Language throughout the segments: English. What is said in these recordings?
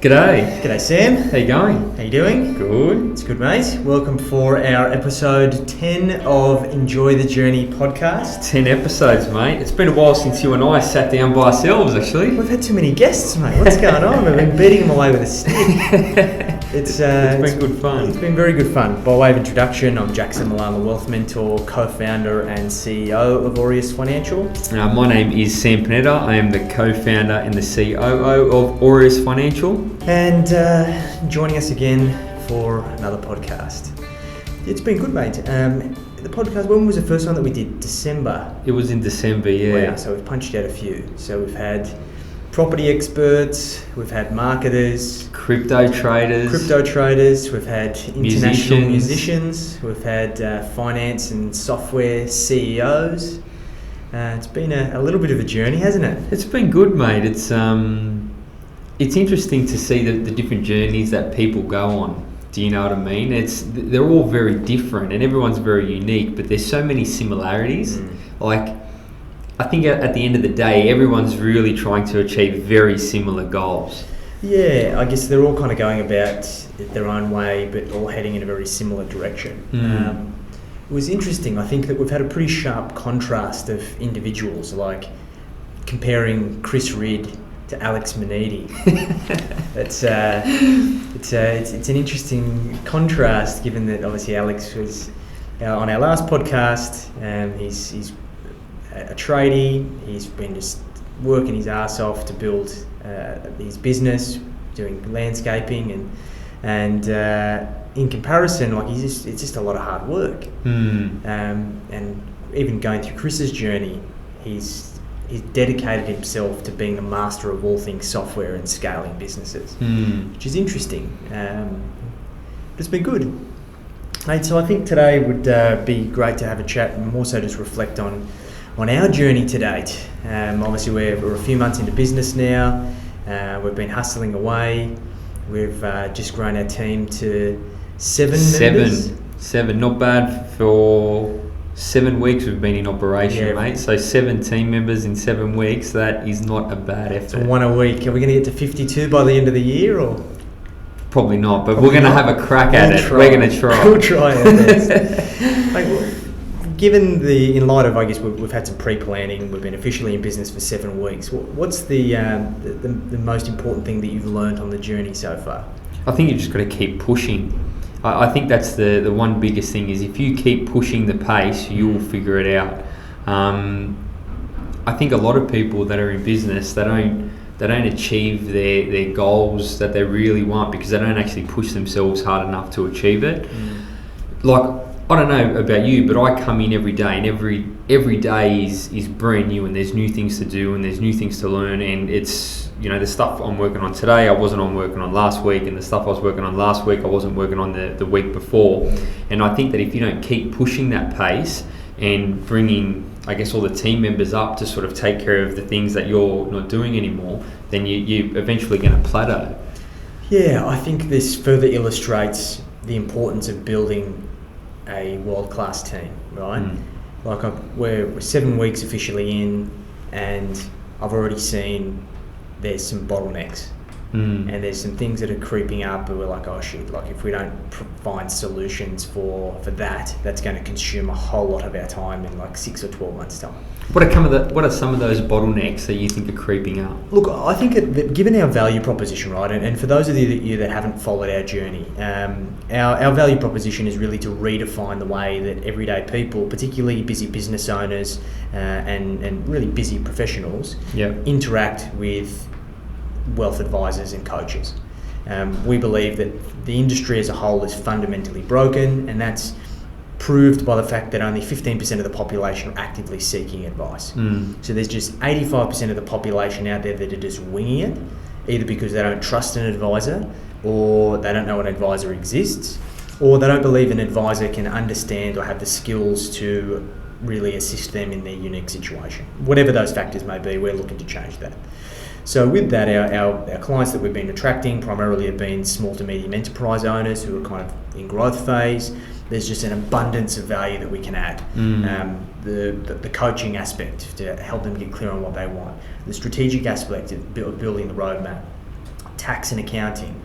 G'day. G'day Sam. How you going? How you doing? Good. It's good, mate. Welcome for our episode 10 of Enjoy the Journey podcast. 10 episodes, mate. It's been a while since you and I sat down by ourselves, actually. We've had too many guests, mate. What's going on? We've been beating them away with a stick. It's been good fun. It's been very good fun. By way of introduction, I'm Jackson Malama, Wealth Mentor, co-founder and CEO of Aureus Financial. My name is Sam Panetta. I am the co-founder and the COO of Aureus Financial. And joining us again for another podcast. It's been good, mate. The podcast, when was the first one that we did? December? It was in December, yeah. Wow, so we've punched out a few. So we've had property experts, we've had marketers, Crypto traders, we've had international musicians, we've had finance and software CEOs. It's been a little bit of a journey, hasn't it? It's been good, mate. It's interesting to see the different journeys that people go on. Do you know what I mean? They're all very different and everyone's very unique, but there's so many similarities. I think at the end of the day, everyone's really trying to achieve very similar goals. Yeah, I guess they're all kind of going about it their own way, but all heading in a very similar direction. It was interesting. I think that we've had a pretty sharp contrast of individuals, like comparing Chris Ridd to Alex Manidi. It's an interesting contrast, given that obviously Alex was on our last podcast. He's a tradie. He's been just working his ass off to build his business, doing landscaping, and in comparison, it's just a lot of hard work. And even going through Chris's journey, he's dedicated himself to being the master of all things software and scaling businesses, which is interesting. But it's been good, mate. So I think today would be great to have a chat and more so just reflect on our journey to date. Obviously we're a few months into business now. We've been hustling away. We've just grown our team to seven members. Seven, not bad for 7 weeks we've been in operation, mate. So 7 team members in 7 weeks, that is not a bad effort. So one a week. Are we going to get to 52 by the end of the year, or? Probably not, but we're going to have a crack at it. We're going to try. We'll try our best. In light of, I guess, we've had some pre-planning, we've been officially in business for 7 weeks. What's the most important thing that you've learned on the journey so far? I think you just got to keep pushing. I think that's the one biggest thing is if you keep pushing the pace, you'll figure it out. I think a lot of people that are in business, they don't achieve their goals that they really want because they don't actually push themselves hard enough to achieve it. I don't know about you, but I come in every day, and every day is brand new, and there's new things to do, and there's new things to learn, and it's, the stuff I'm working on today I wasn't working on last week, and the stuff I was working on last week I wasn't working on the week before. And I think that if you don't keep pushing that pace and bringing, I guess, all the team members up to sort of take care of the things that you're not doing anymore, then you're eventually going to plateau. Yeah, I think this further illustrates the importance of building a world-class team, right? We're 7 weeks officially in, and I've already seen there's some bottlenecks, and there's some things that are creeping up, and we're like, oh shit! If we don't find solutions for that, that's going to consume a whole lot of our time in 6 or 12 months' time. What are some of those bottlenecks that you think are creeping up? Look, I think that given our value proposition, right, and for those of you that haven't followed our journey, our value proposition is really to redefine the way that everyday people, particularly busy business owners and really busy professionals, interact with wealth advisors and coaches. We believe that the industry as a whole is fundamentally broken, and that's proved by the fact that only 15% of the population are actively seeking advice. So there's just 85% of the population out there that are just winging it, either because they don't trust an advisor, or they don't know an advisor exists, or they don't believe an advisor can understand or have the skills to really assist them in their unique situation. Whatever those factors may be, we're looking to change that. So with that, our clients that we've been attracting primarily have been small to medium enterprise owners who are kind of in growth phase. There's just an abundance of value that we can add. The coaching aspect to help them get clear on what they want. The strategic aspect of building the roadmap. tax and accounting,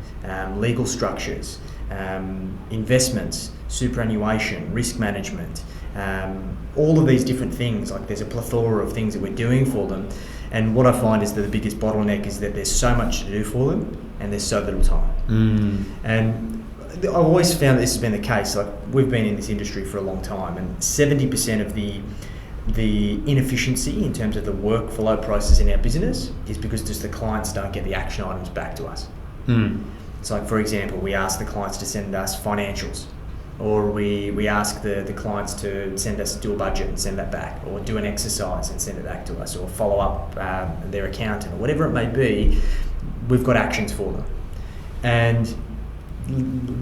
legal structures, investments, superannuation, risk management, all of these different things. Like, there's a plethora of things that we're doing for them, and what I find is that the biggest bottleneck is that there's so much to do for them and there's so little time. And I've always found that this has been the case. Like, we've been in this industry for a long time, and 70% of the inefficiency in terms of the workflow process in our business is because just the clients don't get the action items back to us. It's like, for example, we ask the clients to send us financials, or we ask the clients to do a budget and send that back, or do an exercise and send it back to us, or follow up their accountant, or whatever it may be. We've got actions for them, and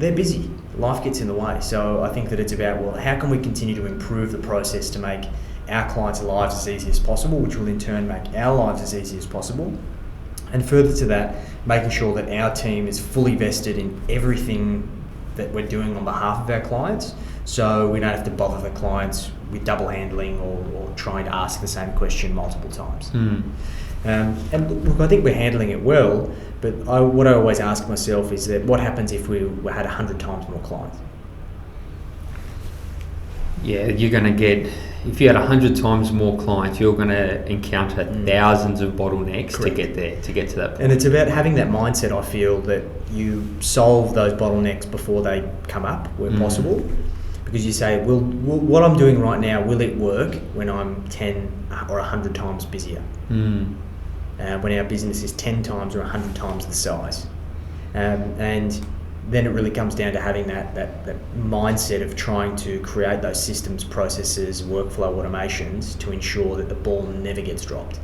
they're busy. Life gets in the way. So I think that it's about, well, how can we continue to improve the process to make our clients' lives as easy as possible, which will in turn make our lives as easy as possible. And further to that, making sure that our team is fully vested in everything that we're doing on behalf of our clients, so we don't have to bother the clients with double handling or trying to ask the same question multiple times. And look, I think we're handling it well, but what I always ask myself is that what happens if we had 100 times more clients? Yeah, you're going to get, if you had 100 times more clients, you're going to encounter thousands of bottlenecks. Correct. to get to that point. And it's about having that mindset, I feel, that you solve those bottlenecks before they come up where possible. Because you say, will what I'm doing right now, will it work when I'm 10 or 100 times busier? When our business is 10 times or 100 times the size. And then it really comes down to having that mindset of trying to create those systems, processes, workflow automations to ensure that the ball never gets dropped.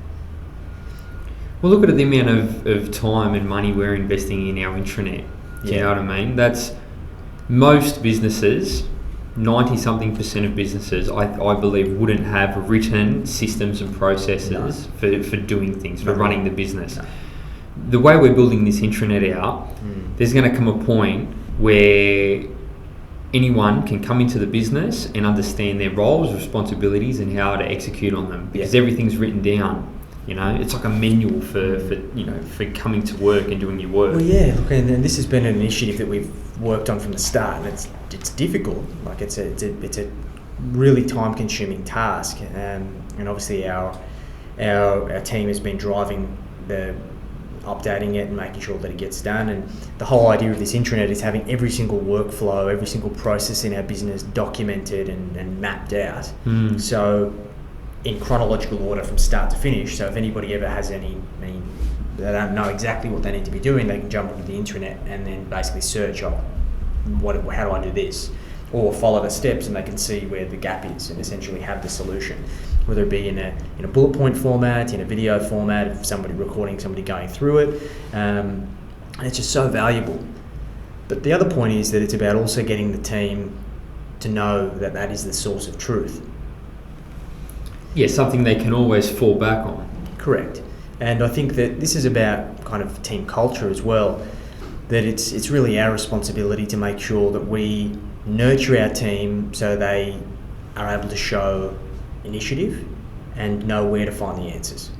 Well, look at the amount of time and money we're investing in our intranet. Do you know what I mean? That's most businesses, 90-something% of businesses, I believe, wouldn't have written systems and processes for doing things, for running the business. No. The way we're building this intranet out, there's going to come a point where anyone can come into the business and understand their roles, responsibilities, and how to execute on them, because everything's written down. You know, it's like a manual for coming to work and doing your work. Well, yeah, look, and this has been an initiative that we've worked on from the start, and it's difficult. Like, it's a really time-consuming task, and obviously our team has been driving updating it and making sure that it gets done. And the whole idea of this intranet is having every single workflow, every single process in our business documented and mapped out. So in chronological order from start to finish. So if anybody ever has any they don't know exactly what they need to be doing, they can jump onto the intranet and then basically search how do I do this, or follow the steps, and they can see where the gap is and essentially have the solution, whether it be in a bullet point format, in a video format, of somebody recording somebody going through it, and it's just so valuable. But the other point is that it's about also getting the team to know that is the source of truth. Yeah, something they can always fall back on. Correct. And I think that this is about kind of team culture as well, that it's really our responsibility to make sure that we nurture our team so they are able to show initiative and know where to find the answers.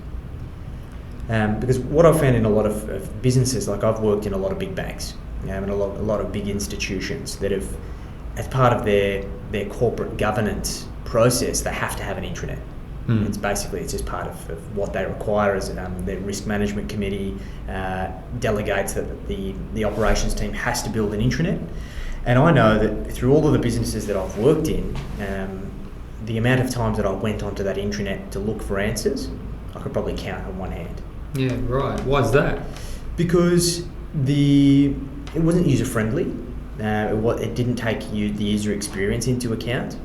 Because what I've found in a lot of businesses, like I've worked in a lot of big banks and a lot of big institutions that have, as part of their corporate governance process, they have to have an intranet. It's just part of what they require. As their risk management committee delegates that the operations team has to build an intranet. And I know that through all of the businesses that I've worked in, the amount of times that I went onto that intranet to look for answers, I could probably count on one hand. Yeah, right. Why is that? Because it wasn't user friendly. It didn't take the user experience into account.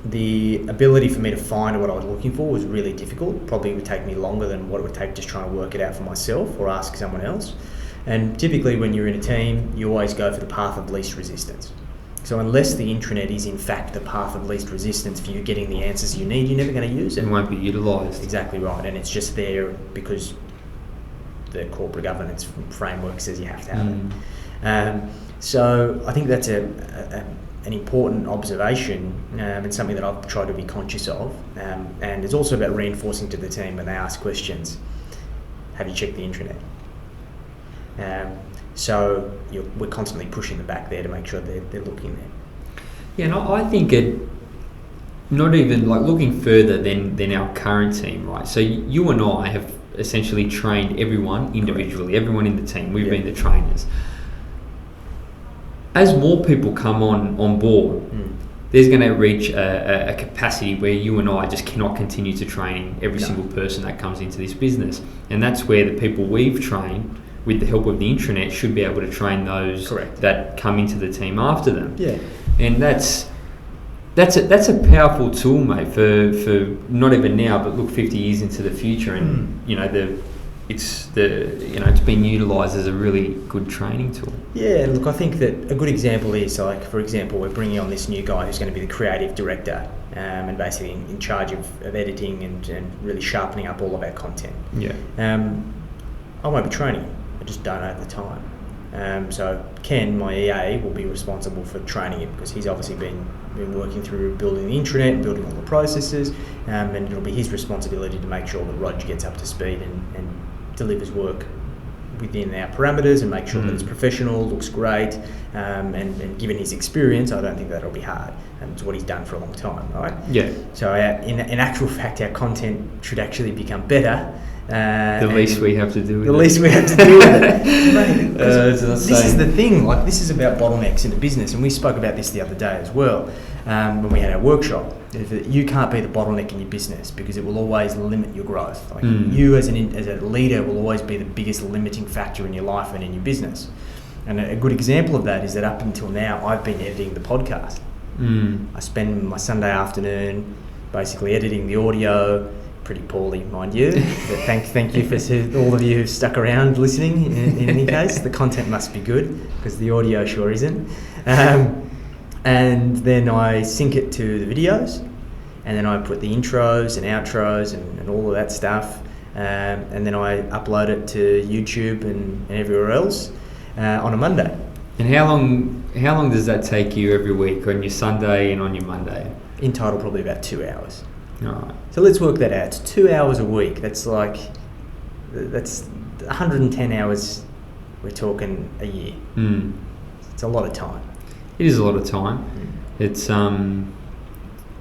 The ability for me to find what I was looking for was really difficult. Probably would take me longer than what it would take just trying to work it out for myself or ask someone else. And typically when you're in a team, you always go for the path of least resistance. So unless the intranet is in fact the path of least resistance for you getting the answers you need, you're never going to use it. It won't be utilised. Exactly right. And it's just there because the corporate governance framework says you have to have it. So I think that's an important observation and something that I've tried to be conscious of. And it's also about reinforcing to the team when they ask questions, have you checked the intranet? So we're constantly pushing them back there to make sure they're looking there. Yeah, and I think it, not even like looking further than our current team, right? So you and I have essentially trained everyone individually. Correct. Everyone in the team. We've been the trainers. As more people come on board, there's going to reach a capacity where you and I just cannot continue to train every single person that comes into this business. And that's where the people we've trained, with the help of the intranet, should be able to train those that come into the team after them. Yeah. And that's a powerful tool, mate, for not even now, but look 50 years into the future, and it's being utilised as a really good training tool. Yeah, look, I think that a good example is, like, for example, we're bringing on this new guy who's going to be the creative director, and basically in charge of editing and really sharpening up all of our content. Yeah. I won't be training him. I just don't have the time. So Ken, my EA, will be responsible for training him, because he's obviously been working through building the intranet, building all the processes, and it'll be his responsibility to make sure that Rog gets up to speed and delivers work within our parameters and make sure that it's professional, looks great, and given his experience, I don't think that'll be hard. And it's what he's done for a long time, right? Yeah. So in actual fact, our content should actually become better. The least we have to do with it. The least we have to do with it. Mate, this is the thing, like, this is about bottlenecks in the business, and we spoke about this the other day as well, when we had our workshop. You can't be the bottleneck in your business, because it will always limit your growth. Like, you as a leader will always be the biggest limiting factor in your life and in your business. And a good example of that is that up until now, I've been editing the podcast. I spend my Sunday afternoon basically editing the audio, pretty poorly, mind you. But thank you for all of you who've stuck around listening. In any case, the content must be good, because the audio sure isn't. And then I sync it to the videos, and then I put the intros and outros and all of that stuff, and then I upload it to YouTube and everywhere else on a Monday. And how long does that take you every week, on your Sunday and on your Monday? In total, probably about 2 hours. All right. So let's work that out. It's 2 hours a week. That's 110 hours. We're talking a year. It's a lot of time. It is a lot of time. It's and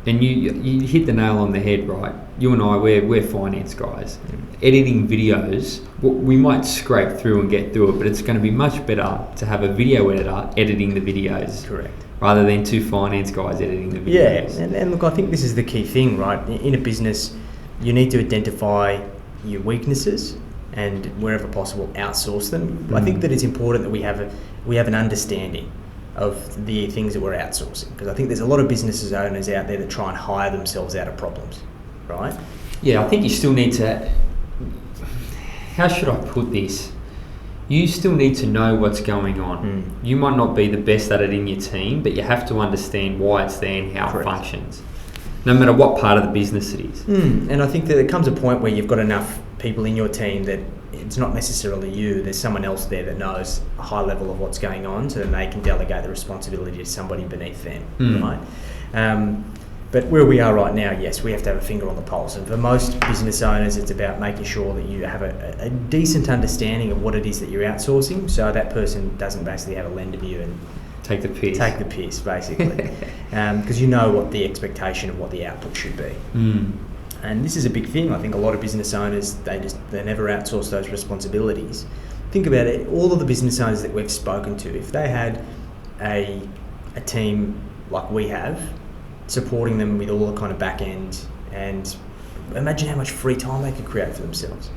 you hit the nail on the head, right? You and I, we're finance guys. Editing videos, we might scrape through and get through it, but it's going to be much better to have a video editor editing the videos. Correct. Rather than two finance guys editing the videos. Yeah, and look, I think this is the key thing, right? In a business, you need to identify your weaknesses and, wherever possible, outsource them. I think that it's important that we have an understanding of the things that we're outsourcing, because I think there's a lot of business owners out there that try and hire themselves out of problems, right? Yeah, I think you still need to, how should I put this? You still need to know what's going on. You might not be the best at it in your team, but you have to understand why it's there and how it functions, no matter what part of the business it is. And I think that there comes a point where you've got enough people in your team that it's not necessarily you, there's someone else there that knows a high level of what's going on, so then they can delegate the responsibility to somebody beneath them, right? But where we are right now, yes, we have to have a finger on the pulse. And for most business owners, it's about making sure that you have a decent understanding of what it is that you're outsourcing, so that person doesn't basically have a lend of you and take the piss, basically. Because you know what the expectation of what the output should be. And this is a big thing. I think a lot of business owners, they never outsource those responsibilities. Think about it, all of the business owners that we've spoken to, if they had a team like we have, supporting them with all the kind of back end, and imagine how much free time they could create for themselves.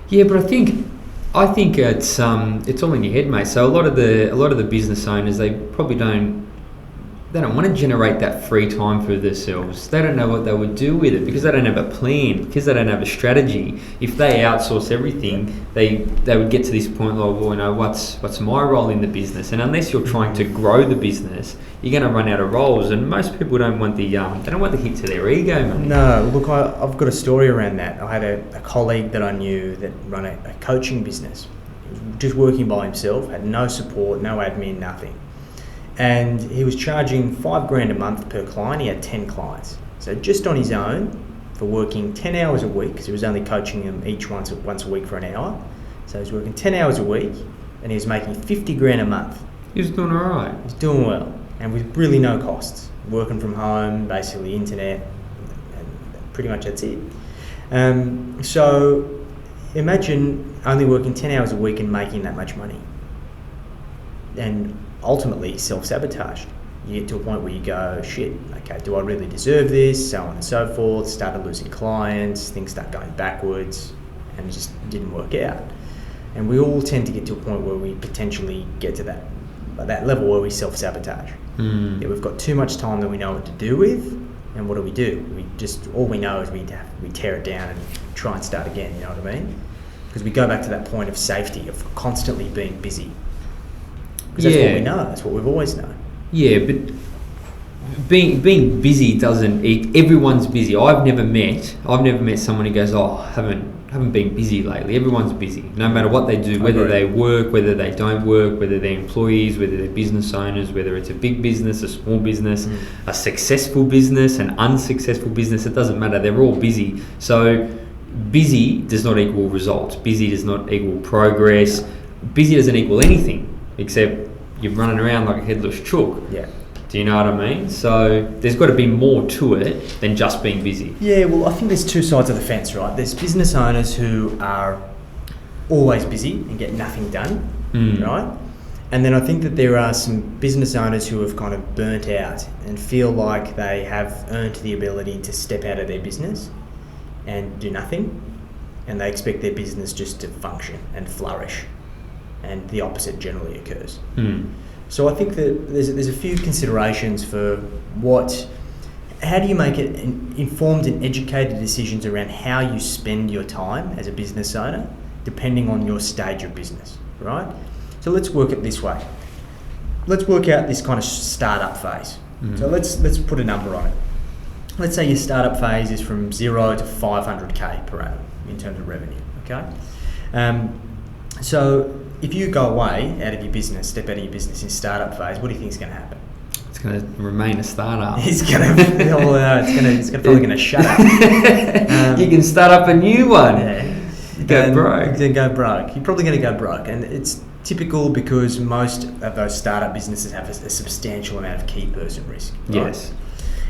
Yeah, but I think it's all in your head, mate. So a lot of the business owners, they probably don't want to generate that free time for themselves. They don't know what they would do with it, because they don't have a plan, because they don't have a strategy. If they outsource everything, they would get to this point like, well, you know, what's my role in the business? And unless you're trying to grow the business, you're going to run out of roles. And most people don't want the hit to their ego, mate. No, look, I've got a story around that. I had a colleague that I knew that run a coaching business, just working by himself, had no support, no admin, nothing. And he was charging $5,000 a month per client. He had 10 clients. So just on his own, for working 10 hours a week, because he was only coaching them each once a week for an hour, So he's working 10 hours a week and he was making 50 grand a month. He was doing all right. He's doing well and with really no costs. Working from home, basically internet, and pretty much that's it. So imagine only working 10 hours a week and making that much money. And ultimately self-sabotage. You get to a point where you go, shit, okay, do I really deserve this? So on and so forth. Started losing clients, things start going backwards, and it just didn't work out. And we all tend to get to a point where we potentially get to that level where we self-sabotage. Yeah, we've got too much time that we know what to do with, and what do? All we know is we tear it down and try and start again, you know what I mean? Because we go back to that point of safety, of constantly being busy. Because that's what we know, that's what we've always known. Yeah, but being busy doesn't. Everyone's busy. I've never met someone who goes, "Oh, I haven't been busy lately." Everyone's busy, no matter what they do, whether they work, whether they don't work, whether they're employees, whether they're business owners, whether it's a big business, a small business, a successful business, an unsuccessful business. It doesn't matter. They're all busy. So busy does not equal results. Busy does not equal progress. Busy doesn't equal anything except you're running around like a headless chook. Yeah. Do you know what I mean? So there's got to be more to it than just being busy. Yeah, well, I think there's two sides of the fence, right? There's business owners who are always busy and get nothing done, right? And then I think that there are some business owners who have kind of burnt out and feel like they have earned the ability to step out of their business and do nothing, and they expect their business just to function and flourish. And the opposite generally occurs. So I think that there's a few considerations for how do you make it informed and educated decisions around how you spend your time as a business owner, depending on your stage of business, right? So let's work it this way. Let's work out this kind of startup phase. So let's put a number on it. Let's say your startup phase is from 0 to 500k per annum in terms of revenue, okay? So if you go away out of your business, step out of your business in startup phase, what do you think is going to happen? It's going to remain a startup. It's probably going to shut up. You can start up a new one. Yeah. Go broke. Then go broke. You're probably going to go broke, and it's typical because most of those startup businesses have a substantial amount of key person risk. Right? Yes.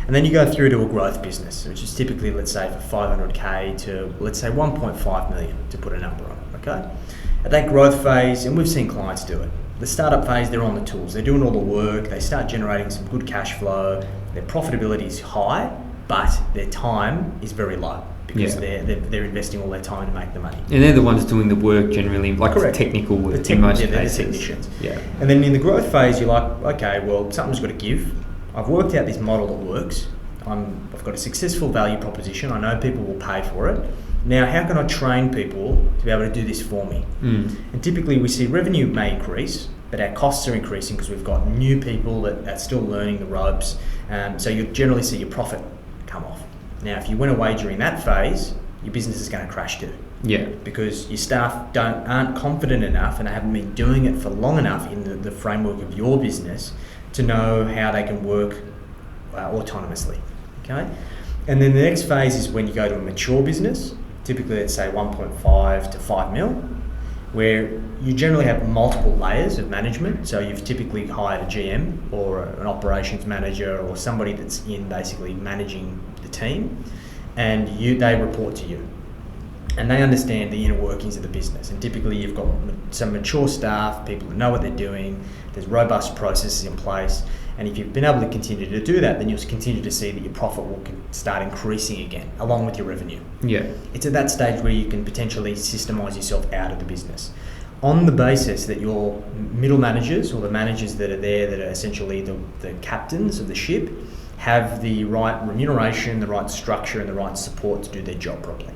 And then you go through to a growth business, which is typically, let's say, for 500k to, let's say, 1.5 million, to put a number on it, okay? At that growth phase, and we've seen clients do it, the startup phase, they're on the tools, they're doing all the work, they start generating some good cash flow, their profitability is high, but their time is very low because they're investing all their time to make the money. And they're the ones doing the work generally, like Correct. technical work They're in most the cases. technicians. Yeah. And then in the growth phase, you're like, okay, well, something's got to give. I've worked out this model that works. I've got a successful value proposition. I know people will pay for it. Now, how can I train people to be able to do this for me? And typically we see revenue may increase, but our costs are increasing because we've got new people that are still learning the ropes. So you generally see your profit come off. Now, if you went away during that phase, your business is going to crash too. Yeah. Because your staff aren't confident enough and haven't been doing it for long enough in the framework of your business to know how they can work autonomously. Okay? And then the next phase is when you go to a mature business, typically let's say 1.5 to 5 mil, where you generally have multiple layers of management. So you've typically hired a GM or an operations manager or somebody that's in basically managing the team, and they report to you. And they understand the inner workings of the business. And typically you've got some mature staff, people that know what they're doing, there's robust processes in place. And if you've been able to continue to do that, then you'll continue to see that your profit will start increasing again, along with your revenue. Yeah. It's at that stage where you can potentially systemize yourself out of the business, on the basis that your middle managers or the managers that are there, that are essentially the captains of the ship, have the right remuneration, the right structure, and the right support to do their job properly.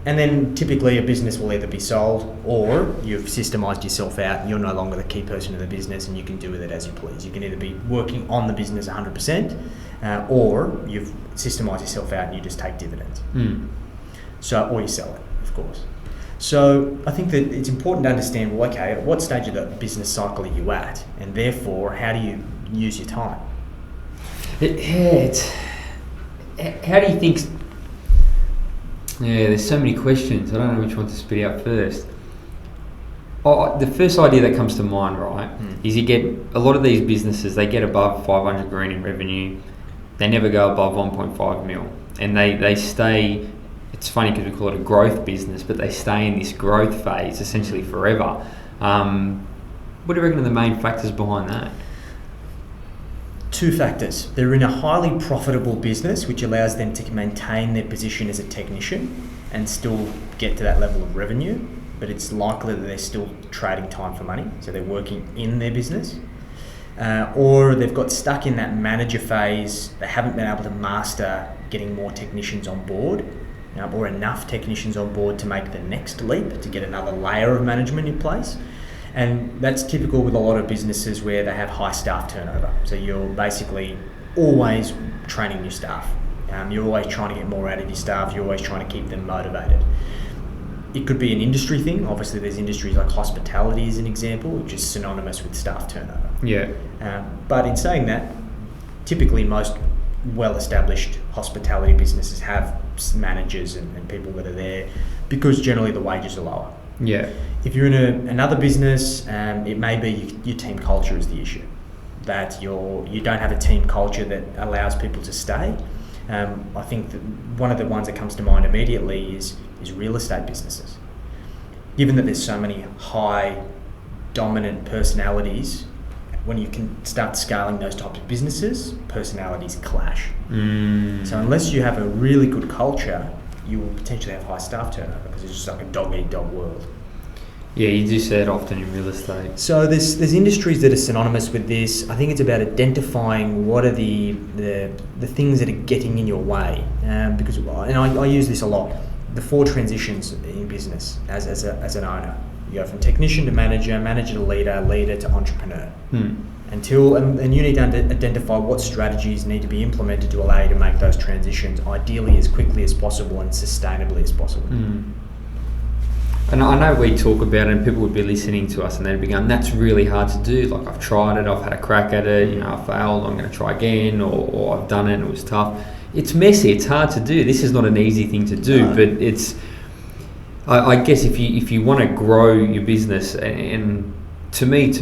And then typically a business will either be sold, or you've systemized yourself out and you're no longer the key person in the business and you can do with it as you please. You can either be working on the business 100%, or you've systemized yourself out and you just take dividends. Or you sell it, of course. So I think that it's important to understand, well, okay, at what stage of the business cycle are you at? And therefore, how do you use your time? How do you think... Yeah, there's so many questions. I don't know which one to spit out first. Oh, the first idea that comes to mind, right, is you get a lot of these businesses, they get above 500 grand in revenue. They never go above 1.5 mil. And they stay, it's funny because we call it a growth business, but they stay in this growth phase essentially forever. What do you reckon are the main factors behind that? Two factors. They're in a highly profitable business, which allows them to maintain their position as a technician and still get to that level of revenue, but it's likely that they're still trading time for money, so they're working in their business. Or they've got stuck in that manager phase. They haven't been able to master getting more technicians on board, or enough technicians on board to make the next leap, to get another layer of management in place. And that's typical with a lot of businesses where they have high staff turnover. So you're basically always training your staff. You're always trying to get more out of your staff. You're always trying to keep them motivated. It could be an industry thing. Obviously, there's industries like hospitality as an example, which is synonymous with staff turnover. Yeah. But in saying that, typically most well-established hospitality businesses have managers and people that are there because generally the wages are lower. Yeah. If you're in another business, it may be your team culture is the issue. That you don't have a team culture that allows people to stay. I think that one of the ones that comes to mind immediately is real estate businesses. Given that there's so many high dominant personalities, when you can start scaling those types of businesses, personalities clash. So unless you have a really good culture, you will potentially have high staff turnover because it's just like a dog-eat-dog world. Yeah, you do see it often in real estate. So there's industries that are synonymous with this. I think it's about identifying what are the things that are getting in your way. Because I use this a lot. The 4 transitions in business as an owner. You go from technician to manager, manager to leader, leader to entrepreneur. And you need to identify what strategies need to be implemented to allow you to make those transitions ideally as quickly as possible and sustainably as possible. And I know we talk about it and people would be listening to us and they'd be going, that's really hard to do. Like, I've tried it, I've had a crack at it, I failed, I'm going to try again, or I've done it and it was tough. It's messy, it's hard to do. This is not an easy thing to do, but it's, I guess if you want to grow your business, and to me,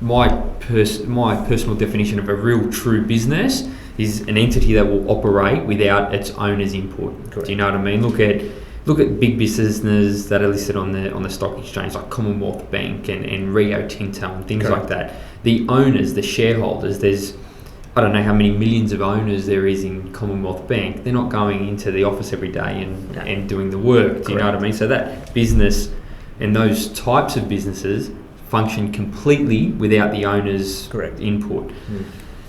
my personal definition of a real true business is an entity that will operate without its owner's input. Correct. Do you know what I mean? Look at big businesses that are listed on the stock exchange, like Commonwealth Bank and Rio Tinto and things Correct. like that. The owners, the shareholders, there's, I don't know how many millions of owners there is in Commonwealth Bank. They're not going into the office every day and doing the work. Do you know what I mean? So that business and those types of businesses function completely without the owner's input.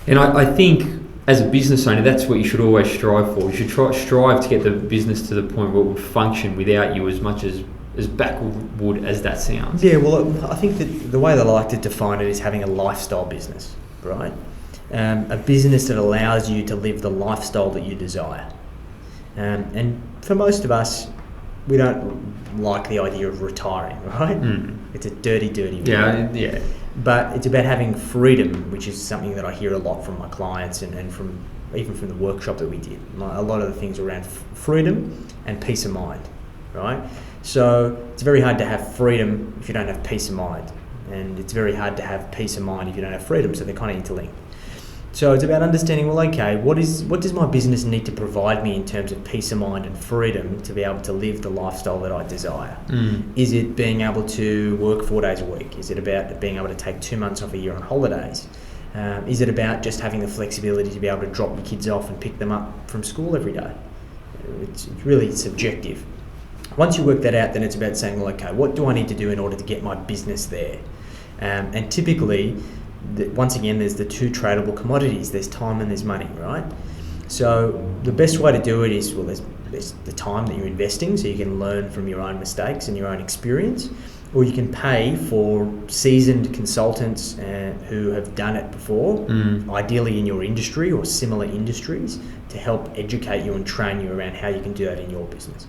And I think as a business owner, that's what you should always strive for. You should strive to get the business to the point where it would function without you, as much as backward as that sounds. Yeah, well, I think that the way that I like to define it is having a lifestyle business, right? A business that allows you to live the lifestyle that you desire. And for most of us, we don't like the idea of retiring, right? It's a dirty word. Yeah. But it's about having freedom, which is something that I hear a lot from my clients and even from the workshop that we did. A lot of the things around freedom and peace of mind, right? So it's very hard to have freedom if you don't have peace of mind. And it's very hard to have peace of mind if you don't have freedom, so they're kind of interlinked. So it's about understanding, well, okay, what does my business need to provide me in terms of peace of mind and freedom to be able to live the lifestyle that I desire? Is it being able to work 4 days a week? Is it about being able to take 2 months off a year on holidays? Is it about just having the flexibility to be able to drop your kids off and pick them up from school every day? It's really subjective. Once you work that out, then it's about saying, well, okay, what do I need to do in order to get my business there? And typically, once again, there's the 2 tradable commodities. There's time and there's money, right? So the best way to do it is, well, there's the time that you're investing, so you can learn from your own mistakes and your own experience, or you can pay for seasoned consultants who have done it before, ideally in your industry or similar industries, to help educate you and train you around how you can do that in your business.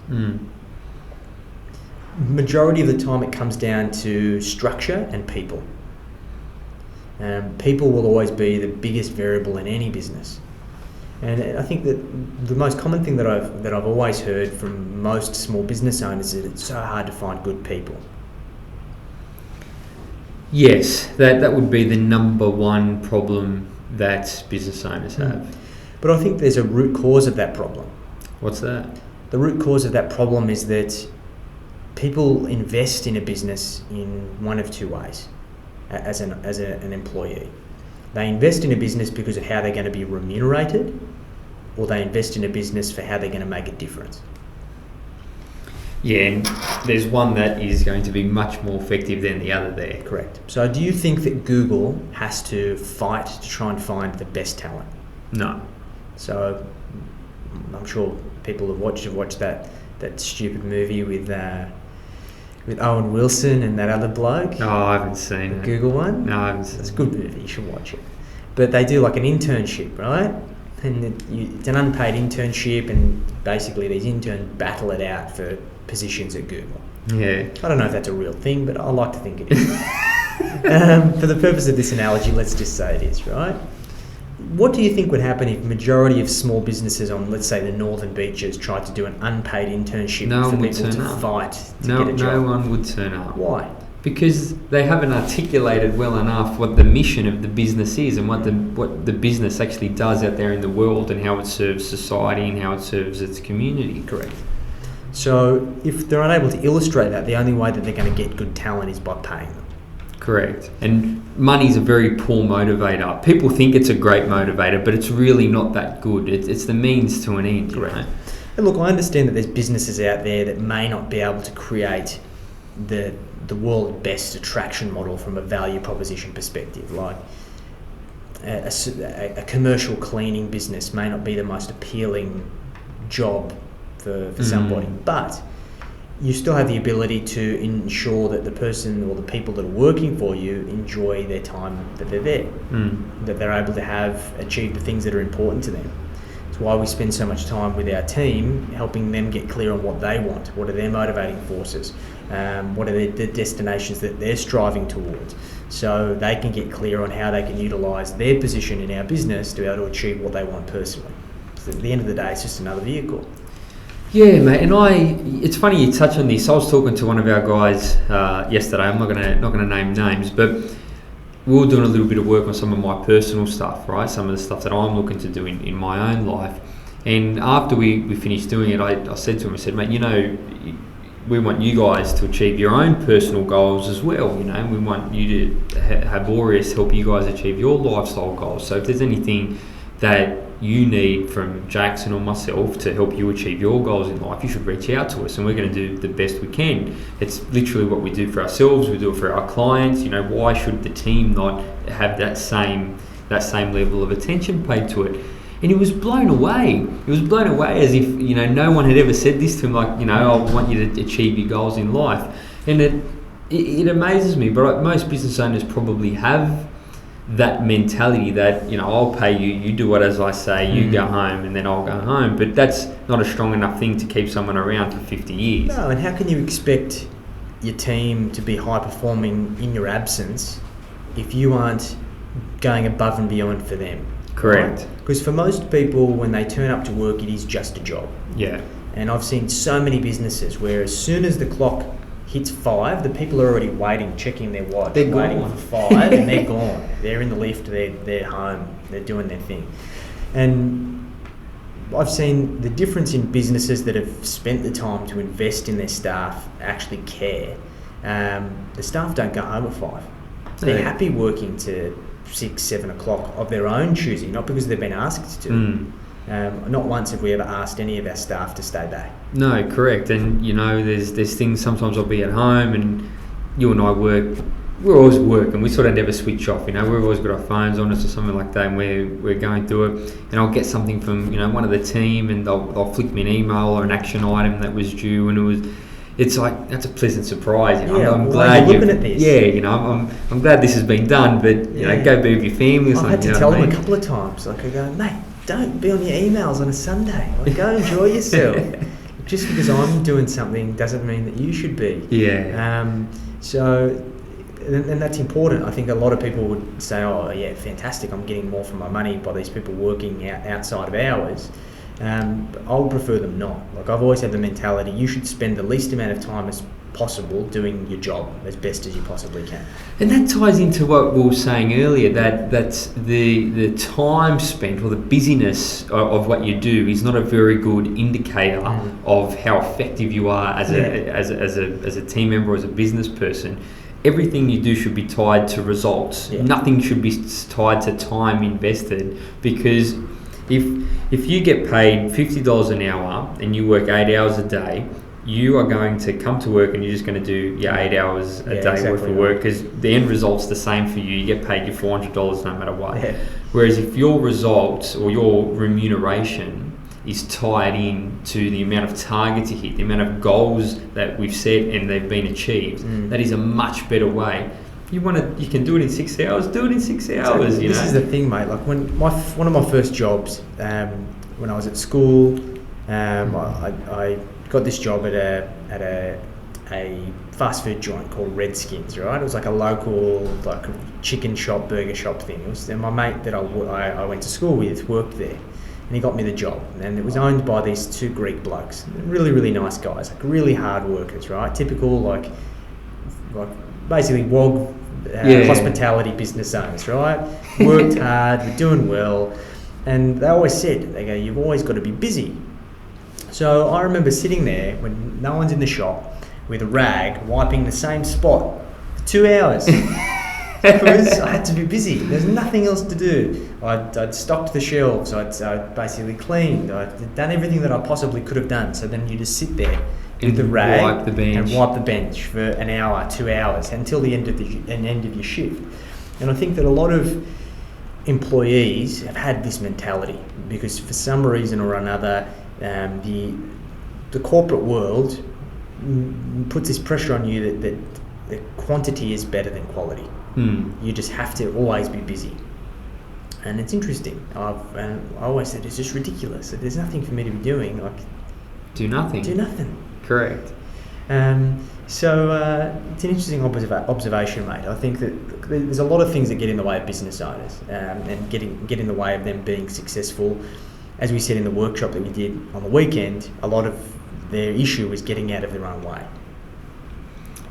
Majority of the time it comes down to structure and people. People will always be the biggest variable in any business. And I think that the most common thing that I've always heard from most small business owners is that it's so hard to find good people. Yes, that would be the number one problem that business owners have. But I think there's a root cause of that problem. What's that? The root cause of that problem is that people invest in a business in one of two ways as an employee. They invest in a business because of how they're going to be remunerated, or they invest in a business for how they're going to make a difference. Yeah, and there's one that is going to be much more effective than the other there. Correct. So do you think that Google has to fight to try and find the best talent? No. So I'm sure people have watched that stupid movie with Owen Wilson and that other bloke. Oh, I haven't seen it. Google one? No, I haven't seen it. It's a good movie, you should watch it. But they do like an internship, right? And it's an unpaid internship, and basically these interns battle it out for positions at Google. Yeah. I don't know if that's a real thing, but I like to think it is. For the purpose of this analogy, let's just say it is, right? What do you think would happen if majority of small businesses on, let's say, the northern beaches tried to do an unpaid internship for people to fight to get a job? No one would turn up. Why? Because they haven't articulated well enough what the mission of the business is, and what the business actually does out there in the world, and how it serves society and how it serves its community. Correct. So if they're unable to illustrate that, the only way that they're going to get good talent is by paying them. Correct. And money's a very poor motivator. People think it's a great motivator, but it's really not that good. It's the means to an end. Correct. You know? And look, I understand that there's businesses out there that may not be able to create the world's best attraction model from a value proposition perspective. Like a commercial cleaning business may not be the most appealing job for somebody, but you still have the ability to ensure that the person or the people that are working for you enjoy their time that they're there, that they're able to achieve the things that are important to them. It's why we spend so much time with our team helping them get clear on what they want, what are their motivating forces, what are the destinations that they're striving towards, so they can get clear on how they can utilise their position in our business to be able to achieve what they want personally. So at the end of the day, it's just another vehicle. Yeah, mate, and it's funny you touch on this. I was talking to one of our guys yesterday. I'm not gonna name names, but we were doing a little bit of work on some of my personal stuff, right? Some of the stuff that I'm looking to do in my own life. And after we finished doing it, I said to him, I said, mate, we want you guys to achieve your own personal goals as well. We want you to have Aureus help you guys achieve your lifestyle goals. So if there's anything that you need from Jackson or myself to help you achieve your goals in life, you should reach out to us, and we're going to do the best we can. It's literally what we do for ourselves. We do it for our clients. Why should the team not have that same level of attention paid to it? And he was blown away. He was blown away as if no one had ever said this to him. Like, I want you to achieve your goals in life. And it amazes me. But most business owners probably have that mentality that I'll pay you, you do what as I say, you go home, and then I'll go home. But that's not a strong enough thing to keep someone around for 50 years. No, and how can you expect your team to be high performing in your absence if you aren't going above and beyond for them? Correct. Because for most people, when they turn up to work, it is just a job. Yeah. And I've seen so many businesses where as soon as the clock hits 5, the people are already waiting, checking their watch, they're waiting gone. for 5, and they're gone. They're in the lift, they're home, they're doing their thing. And I've seen the difference in businesses that have spent the time to invest in their staff, actually care. The staff don't go home at 5. They're happy working to 6, 7 o'clock of their own choosing, not because they've been asked to. Not once have we ever asked any of our staff to stay back. No, correct. And there's things, sometimes I'll be at home and you and I work, we're always working, we sort of never switch off, we've always got our phones on us or something like that, and we're going through it, and I'll get something from one of the team, and they'll flick me an email or an action item that was due, and it's like, that's a pleasant surprise. I'm glad you're looking at this. Yeah, I'm glad this has been done, but go be with your family or something. I had to tell them a couple of times, I go, mate, don't be on your emails on a Sunday. Go enjoy yourself. Just because I'm doing something doesn't mean that you should be. Yeah. So and that's important. I think a lot of people would say, oh yeah, fantastic, I'm getting more for my money by these people working outside of hours. But I would prefer them not. Like, I've always had the mentality, you should spend the least amount of time as possible doing your job as best as you possibly can. And that ties into what we were saying earlier, that's the time spent or the busyness of what you do is not a very good indicator of how effective you are as a team member, as a business person. Everything you do should be tied to results. Yeah. Nothing should be tied to time invested, because if you get paid $50 an hour and you work 8 hours a day, you are going to come to work and you're just going to do your 8 hours a day worth of work, because the end result's the same for you. You get paid your $400 no matter what. Yeah. Whereas if your results or your remuneration is tied in to the amount of targets you hit, the amount of goals that we've set and they've been achieved, that is a much better way. You can do it in 6 hours. Do it in 6 hours. Exactly. This is the thing, mate. Like, when one of my first jobs, when I was at school, I got this job at a fast food joint called Redskins. Right, it was like a local like chicken shop, burger shop thing. It was, and my mate that I went to school with worked there, and he got me the job. And it was owned by these two Greek blokes, really really nice guys, like really hard workers. Right, typical like basically WOG hospitality business owners. Right, worked hard, were doing well, and they always said, they go, you've always got to be busy. So I remember sitting there when no one's in the shop with a rag wiping the same spot for 2 hours because I had to be busy. There's nothing else to do. I'd stocked the shelves. I'd basically cleaned. I'd done everything that I possibly could have done. So then you just sit there with the rag and wipe the bench for an hour, 2 hours until the end of your shift. And I think that a lot of employees have had this mentality because for some reason or another, the corporate world puts this pressure on you that quantity is better than quality. You just have to always be busy, and it's interesting. I always said it's just ridiculous. There's nothing for me to be doing. Like, do nothing. Correct. So it's an interesting observation, mate. I think that there's a lot of things that get in the way of business owners and get in the way of them being successful. As we said in the workshop that we did on the weekend, a lot of their issue is getting out of their own way.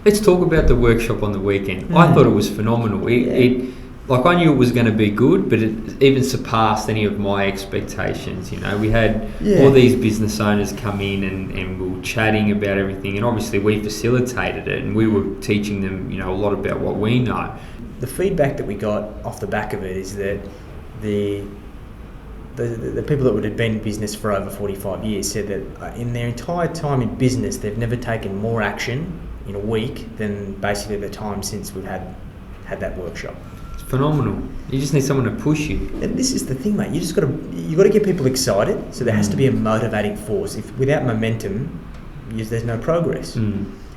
Let's talk about the workshop on the weekend. I thought it was phenomenal. I knew it was going to be good, but it even surpassed any of my expectations. You know, we had all these business owners come in and we were chatting about everything, and obviously we facilitated it and we were teaching them, you know, a lot about what we know. The feedback that we got off the back of it is that the people that would have been in business for over 45 years said that in their entire time in business, they've never taken more action in a week than basically the time since we've had that workshop. It's phenomenal. You just need someone to push you. And this is the thing, mate. You got to get people excited. So there has to be a motivating force. Without momentum, there's no progress.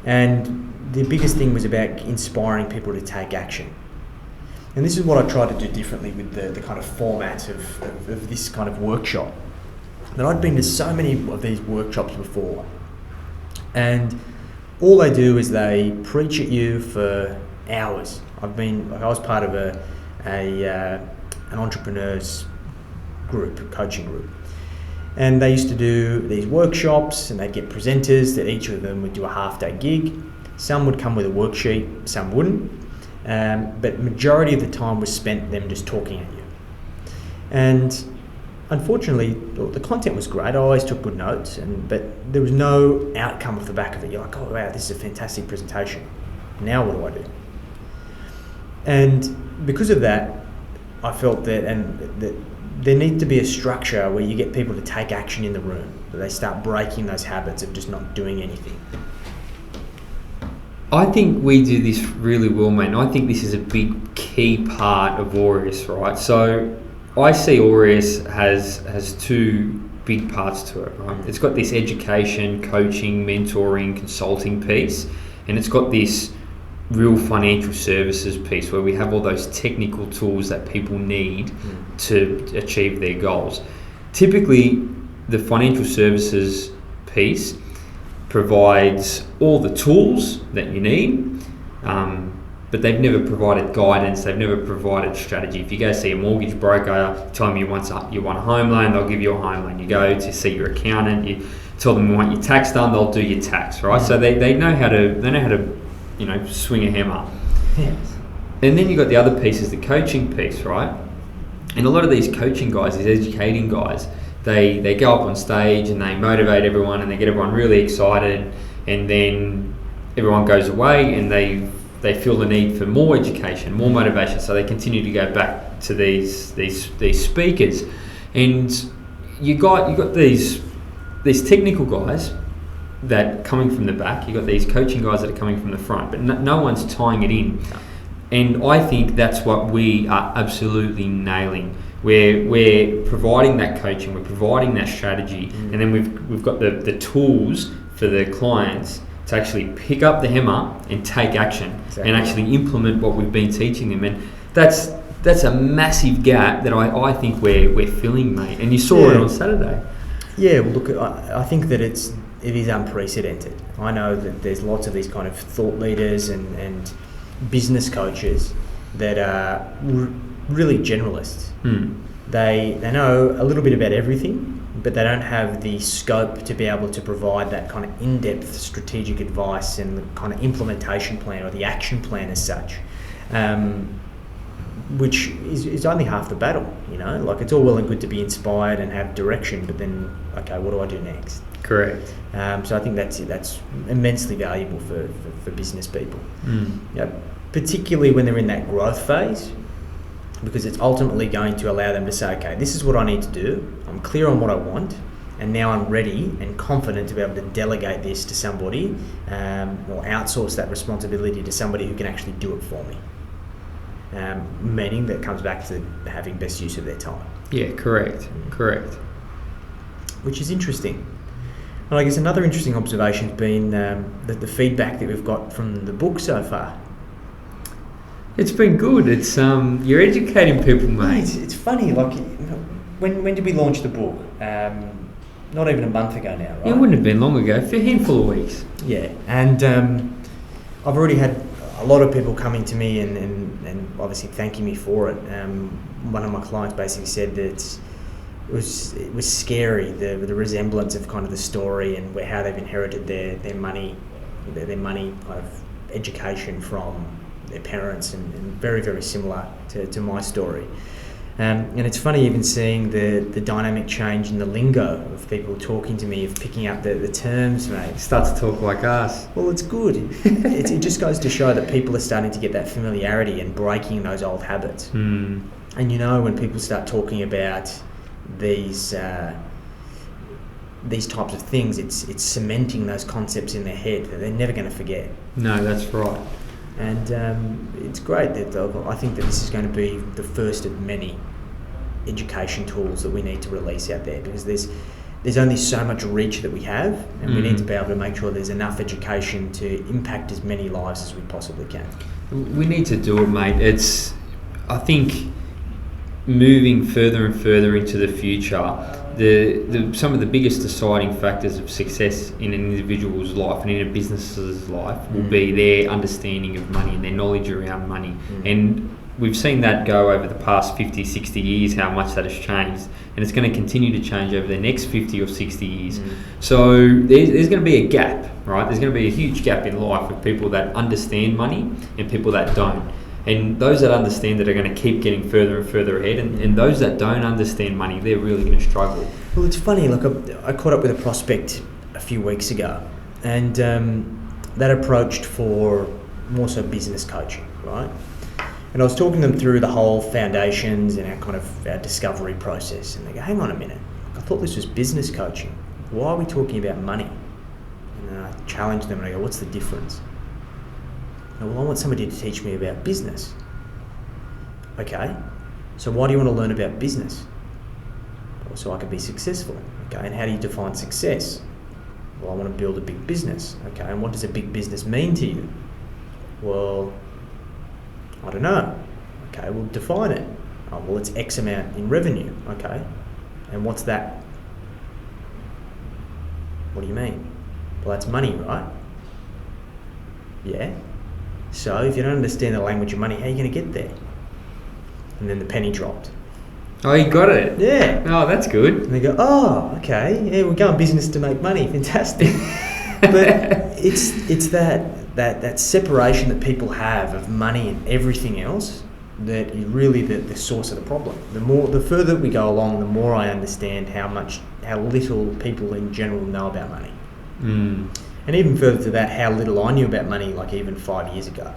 And the biggest thing was about inspiring people to take action. And this is what I try to do differently with the kind of format of this kind of workshop. And I'd been to so many of these workshops before, and all they do is they preach at you for hours. I was part of an entrepreneurs group, coaching group, and they used to do these workshops, and they'd get presenters that each of them would do a half-day gig. Some would come with a worksheet, some wouldn't. But majority of the time was spent them just talking at you. And unfortunately, the content was great. I always took good notes, but there was no outcome off the back of it. You're like, oh wow, this is a fantastic presentation. Now what do I do? And because of that, I felt that there needs to be a structure where you get people to take action in the room, that they start breaking those habits of just not doing anything. I think we do this really well, mate. And I think this is a big key part of Aureus, right? So I see Aureus has two big parts to it, right? It's got this education, coaching, mentoring, consulting piece, and it's got this real financial services piece where we have all those technical tools that people need to achieve their goals. Typically, the financial services piece provides all the tools that you need, but they've never provided guidance, they've never provided strategy. If you go see a mortgage broker, tell them you want a home loan, they'll give you a home loan. You go to see your accountant, you tell them you want your tax done, they'll do your tax, right? So they know how to swing a hammer. Yes. And then you've got the other piece is the coaching piece, right? And a lot of these coaching guys, these educating guys, they go up on stage and they motivate everyone and they get everyone really excited, and then everyone goes away and they feel the need for more education, more motivation, so they continue to go back to these speakers. And you got these technical guys that coming from the back, you got these coaching guys that are coming from the front, but no one's tying it in. And I think that's what we are absolutely nailing. We're providing that coaching, we're providing that strategy, and then we've got the tools for the clients to actually pick up the hammer and take action. Exactly. And actually implement what we've been teaching them. And that's a massive gap that I think we're filling, mate. And you saw it on Saturday. Yeah, well, look, I think that it is unprecedented. I know that there's lots of these kind of thought leaders and business coaches that are really generalists. They know a little bit about everything, but they don't have the scope to be able to provide that kind of in-depth strategic advice and the kind of implementation plan or the action plan as such, which is only half the battle. Like, it's all well and good to be inspired and have direction, but then, okay, what do I do next? Correct. So I think that's immensely valuable for business people, particularly when they're in that growth phase, because it's ultimately going to allow them to say, okay, this is what I need to do, I'm clear on what I want, and now I'm ready and confident to be able to delegate this to somebody, or outsource that responsibility to somebody who can actually do it for me. Meaning that comes back to having best use of their time. Yeah, correct. Which is interesting. And I guess another interesting observation has been the feedback that we've got from the book so far. It's been good. It's you're educating people, mate. It's funny. Like, when did we launch the book? Not even a month ago now, right? It wouldn't have been long ago. For a handful of weeks. Yeah, and I've already had a lot of people coming to me and obviously thanking me for it. One of my clients basically said that it was scary, the resemblance of kind of the story and how they've inherited their money kind of education from their parents, and very, very similar to my story. And it's funny even seeing the dynamic change in the lingo of people talking to me, of picking up the terms, mate. Start to talk like us. Well, it's good. It just goes to show that people are starting to get that familiarity and breaking those old habits. And when people start talking about these types of things, it's cementing those concepts in their head that they're never going to forget. No, that's right. And it's great that I think that this is going to be the first of many education tools that we need to release out there, because there's only so much reach that we have, and we need to be able to make sure there's enough education to impact as many lives as we possibly can. We need to do it, mate. I think moving further and further into the future, some of the biggest deciding factors of success in an individual's life and in a business's life will be their understanding of money and their knowledge around money. And we've seen that go over the past 50, 60 years, how much that has changed. And it's going to continue to change over the next 50 or 60 years. So there's going to be a gap, right? There's going to be a huge gap in life of people that understand money and people that don't. And those that understand it are going to keep getting further and further ahead, and those that don't understand money, they're really going to struggle. Well, it's funny, like I caught up with a prospect a few weeks ago, and that approached for more so business coaching, right? And I was talking them through the whole foundations and our discovery process, and they go, hang on a minute, I thought this was business coaching. Why are we talking about money? And I challenged them and I go, what's the difference? Well, I want somebody to teach me about business. Okay, so why do you want to learn about business? Well, so I can be successful. Okay, and how do you define success? Well, I want to build a big business. Okay, and what does a big business mean to you? Well, I don't know. Okay, well, define it. Oh, well, it's X amount in revenue. Okay, and what's that? What do you mean? Well, that's money, right? Yeah. So if you don't understand the language of money, how are you going to get there? And then the penny dropped. Oh, you got it? Yeah. Oh, that's good. And they go, oh, okay, yeah, we're going business to make money, fantastic. But it's that separation that people have of money and everything else that is really the source of the problem. The further we go along, the more I understand how little people in general know about money. And even further to that, how little I knew about money, like even 5 years ago.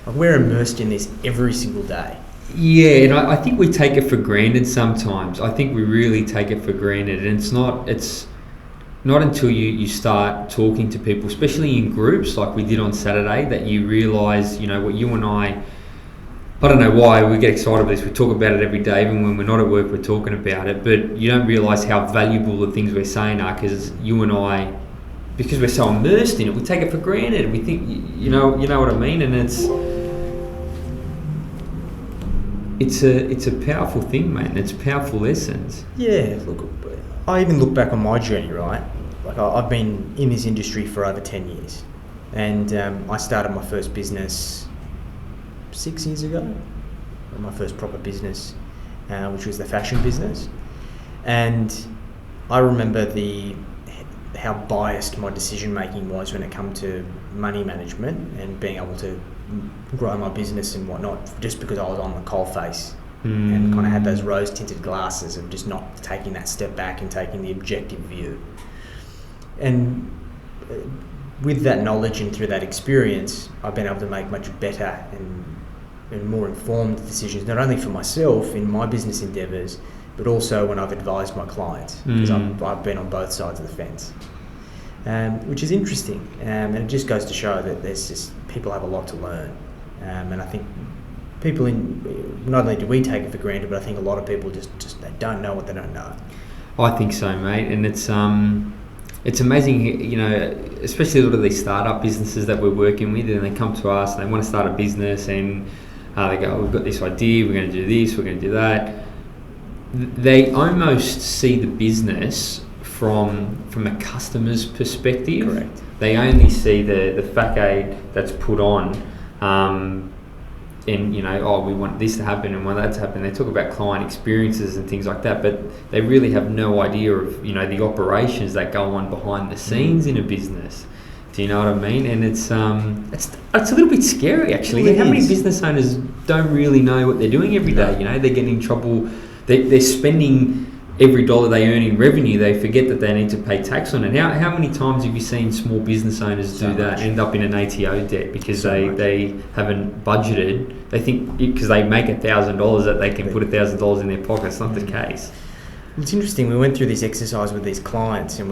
Like we're immersed in this every single day. Yeah, and I think we take it for granted sometimes. I think we really take it for granted, and it's not until you start talking to people, especially in groups like we did on Saturday, that you realise, what you and I don't know why we get excited about this. We talk about it every day, even when we're not at work, we're talking about it. But you don't realise how valuable the things we're saying are, because you and I, because we're so immersed in it, we take it for granted. We think, you know what I mean, and it's a powerful thing, mate. And it's powerful lessons. Yeah, look, I even look back on my journey, right? Like I've been in this industry for over 10 years, and I started my first business 6 years ago, my first proper business, which was the fashion business. And I remember how biased my decision making was when it came to money management and being able to grow my business and whatnot, just because I was on the coalface and kind of had those rose tinted glasses of just not taking that step back and taking the objective view. And with that knowledge and through that experience, I've been able to make much better and more informed decisions, not only for myself in my business endeavours, but also when I've advised my clients, because I've been on both sides of the fence, which is interesting, and it just goes to show that people have a lot to learn, and I think people not only do we take it for granted, but I think a lot of people just they don't know what they don't know. I think so, mate, and it's amazing, especially a lot of these startup businesses that we're working with, and they come to us and they want to start a business, and they go, we've got this idea, we're going to do this, we're going to do that. They almost see the business from a customer's perspective. Correct. They only see the facade that's put on, and we want this to happen and want that to happen. They talk about client experiences and things like that, but they really have no idea of the operations that go on behind the scenes in a business. Do you know what I mean? And it's a little bit scary, actually. Well, how many business owners don't really know what they're doing every day? They're getting in trouble. They're spending every dollar they earn in revenue. They forget that they need to pay tax on it. How many times have you seen small business owners do that, end up in an ATO debt because they haven't budgeted? They think because they make $1,000 that they can put $1,000 in their pocket. It's not the case. It's interesting. We went through this exercise with these clients, and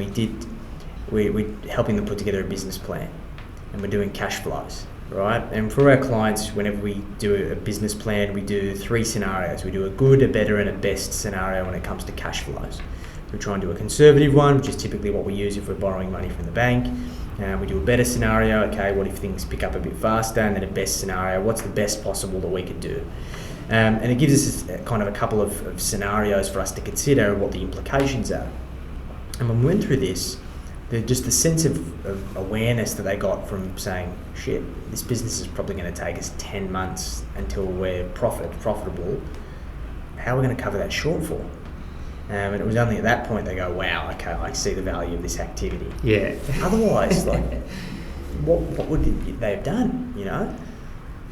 we're helping them put together a business plan, and we're doing cash flows, right? And for our clients, whenever we do a business plan, we do 3 scenarios. We do a good, a better, and a best scenario when it comes to cash flows. We try and do a conservative one, which is typically what we use if we're borrowing money from the bank. We do a better scenario, okay, what if things pick up a bit faster? And then a best scenario, what's the best possible that we could do? And it gives us kind of a couple of scenarios for us to consider what the implications are. And when we went through this, just the sense of awareness that they got from saying, shit, this business is probably going to take us 10 months until we're profitable. How are we going to cover that shortfall? And it was only at that point they go, wow, okay, I see the value of this activity. Yeah. Otherwise, what would they have done,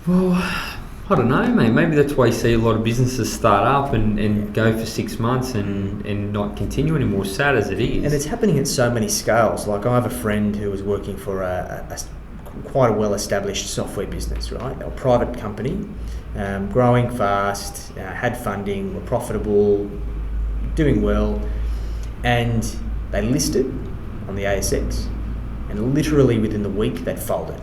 Well, I don't know, mate. Maybe that's why you see a lot of businesses start up and go for 6 months and not continue anymore, sad as it is. And it's happening at so many scales. Like I have a friend who was working for quite a well-established software business, right? They were a private company, growing fast, had funding, were profitable, doing well, and they listed on the ASX, and literally within the week they'd folded.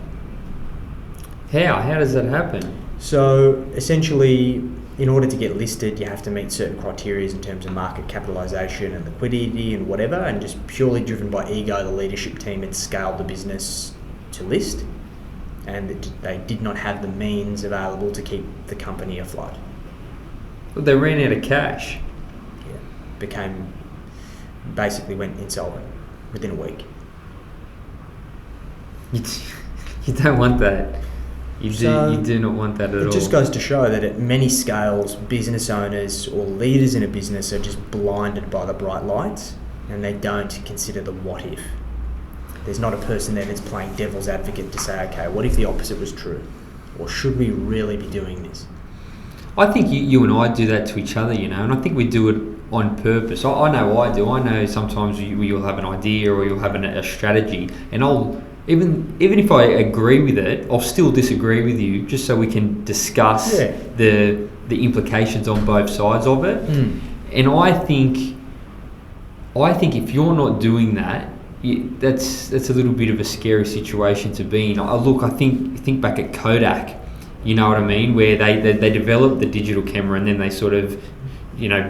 How does that happen? So essentially, in order to get listed, you have to meet certain criteria in terms of market capitalization and liquidity and whatever, and just purely driven by ego, the leadership team had scaled the business to list, and they did not have the means available to keep the company afloat. Well, they ran out of cash. Basically went insolvent within a week. You don't want that. You do not want that at all. It just goes to show that at many scales, business owners or leaders in a business are just blinded by the bright lights, and they don't consider the what if. There's not a person there that's playing devil's advocate to say, okay, what if the opposite was true? Or should we really be doing this? I think you and I do that to each other, and I think we do it on purpose. I know I do. I know sometimes you'll have an idea or you'll have a strategy, and I'll even if I agree with it, I'll still disagree with you just so we can discuss the implications on both sides of it. And I think if you're not doing that, that's a little bit of a scary situation to be in. I think back at Kodak, you know what I mean, where they developed the digital camera and then they sort of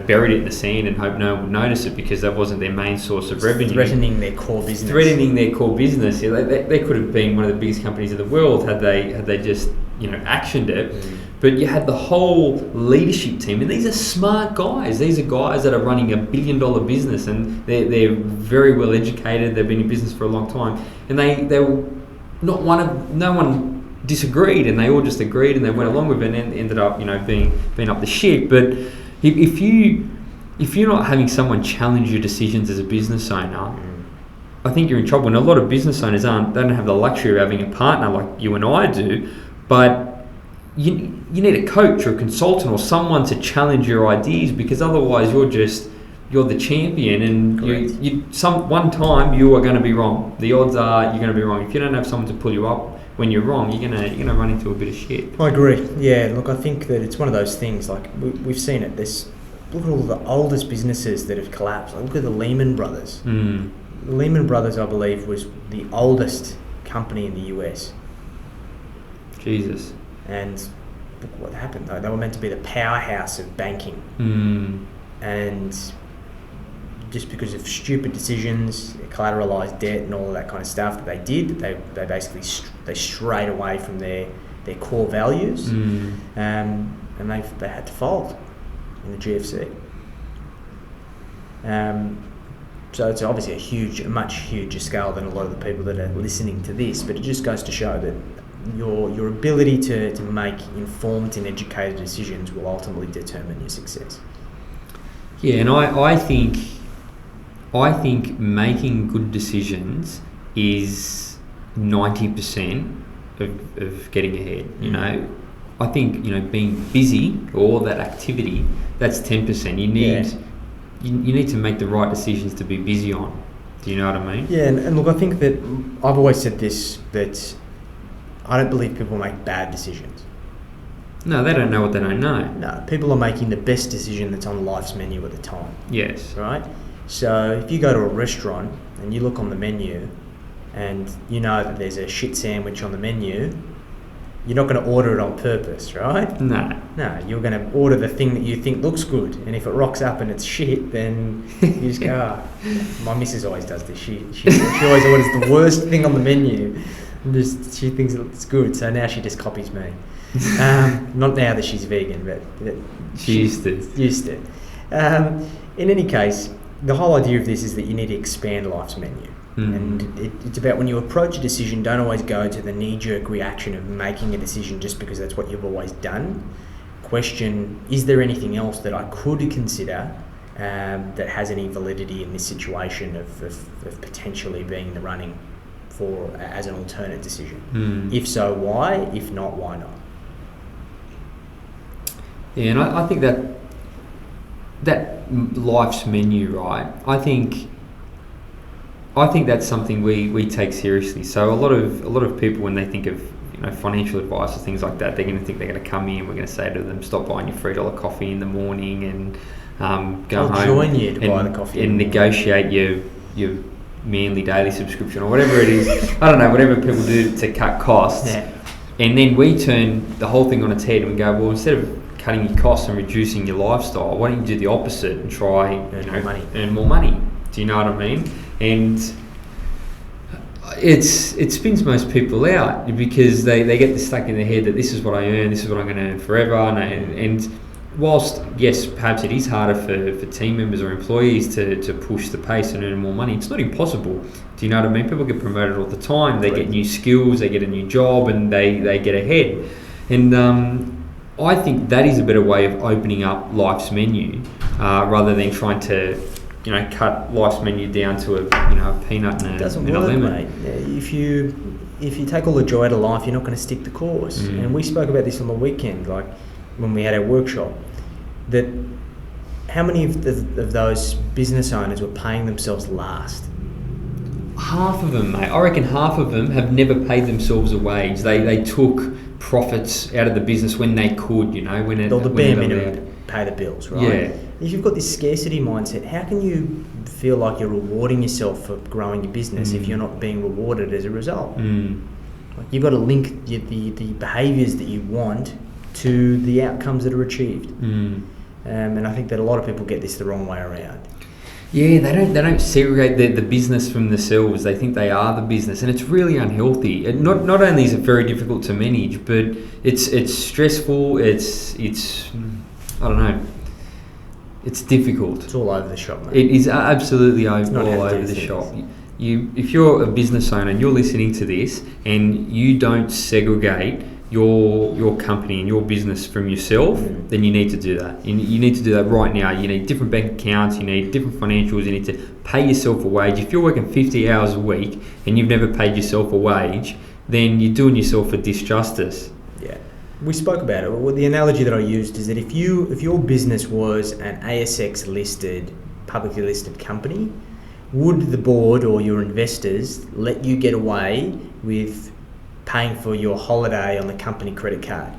buried it in the sand and hoped no one would notice it because that wasn't their main source of revenue. Threatening their core business. Yeah, they could have been one of the biggest companies in the world had they just actioned it. But you had the whole leadership team, and these are smart guys. These are guys that are running $1 billion business, and they're very well educated. They've been in business for a long time, and they were no one disagreed, and they all just agreed, and they went along with it, and ended up being up the shit. But if you're not having someone challenge your decisions as a business owner, I think you're in trouble. And a lot of business owners don't have the luxury of having a partner like you and I do, but you need a coach or a consultant or someone to challenge your ideas, because otherwise you're the champion, and one time you are going to be wrong. The odds are you're going to be wrong. If you don't have someone to pull you up when you're wrong, you're gonna run into a bit of shit. I agree. Yeah, look, I think that it's one of those things. Like we've seen it. Look at all the oldest businesses that have collapsed. Like, look at the Lehman Brothers. The Lehman Brothers, I believe, was the oldest company in the US. Jesus. And look what happened. They were meant to be the powerhouse of banking, and just because of stupid decisions, collateralized debt, and all of that kind of stuff that they did, they basically strayed away from their core values, and they had to fold in the GFC. So it's obviously a much huger scale than a lot of the people that are listening to this, but it just goes to show that your ability to make informed and educated decisions will ultimately determine your success. Yeah, and I think making good decisions is 90% of getting ahead. I think being busy or that activity, that's 10%. You need to make the right decisions to be busy on. Do you know what I mean? Yeah, and look, I think that I've always said this, that I don't believe people make bad decisions. No, they don't know what they don't know. No, people are making the best decision that's on life's menu at the time. Yes. Right? So if you go to a restaurant and you look on the menu and you know that there's a shit sandwich on the menu, you're not going to order it on purpose, right? No, you're going to order the thing that you think looks good, and if it rocks up and it's shit, then you just go, my missus always does this. She always orders the worst thing on the menu, and she thinks it's good, so now she just copies me. Not now that she's vegan, but she used to. In any case, the whole idea of this is that you need to expand life's menu. And it's about, when you approach a decision, don't always go to the knee-jerk reaction of making a decision just because that's what you've always done. Question, is there anything else that I could consider that has any validity in this situation of potentially being in the running for as an alternate decision? If so, why? If not, why not? Yeah, and I think that life's menu, right? I think that's something we take seriously. So a lot of people, when they think of financial advice or things like that, they're going to think they're going to come in. We're going to say to them, stop buying your $3 coffee in the morning and go home. I'll join you to buy the coffee and negotiate your Manly daily subscription or whatever it is. I don't know, whatever people do to cut costs. Yeah. And then we turn the whole thing on its head and we go, well, instead of cutting your costs and reducing your lifestyle, why don't you do the opposite and try earn more money? Do you know what I mean? And it spins most people out because they get this stuck in their head that this is what I earn, this is what I'm going to earn forever. And whilst, yes, perhaps it is harder for team members or employees to push the pace and earn more money, it's not impossible. Do you know what I mean? People get promoted all the time. They get new skills, they get a new job, and they get ahead. And I think that is a better way of opening up life's menu, rather than trying to, cut life's menu down to a peanut and a lemon. Mate. If you take all the joy out of life, you're not going to stick the course. And we spoke about this on the weekend, like when we had our workshop, that how many of those business owners were paying themselves last? Half of them, mate. I reckon half of them have never paid themselves a wage. They took profits out of the business when they could, when it... Or the bare minimum to pay the bills, right? Yeah. If you've got this scarcity mindset, how can you feel like you're rewarding yourself for growing your business if you're not being rewarded as a result? Like you've got to link the behaviours that you want to the outcomes that are achieved. And I think that a lot of people get this the wrong way around. Yeah, they don't segregate the business from themselves. They think they are the business, and it's really unhealthy. And not only is it very difficult to manage, but it's stressful. It's I don't know. It's difficult. It's all over the shop, mate. It is absolutely all over the things. shop. If you're a business owner and you're listening to this and you don't segregate your company and your business from yourself, then you need to do that. You need to do that right now. You need different bank accounts, you need different financials, you need to pay yourself a wage. If you're working 50 hours a week and you've never paid yourself a wage, then you're doing yourself a disjustice. Yeah. We spoke about it. Well, the analogy that I used is that if your business was an ASX listed, publicly listed company, would the board or your investors let you get away with paying for your holiday on the company credit card?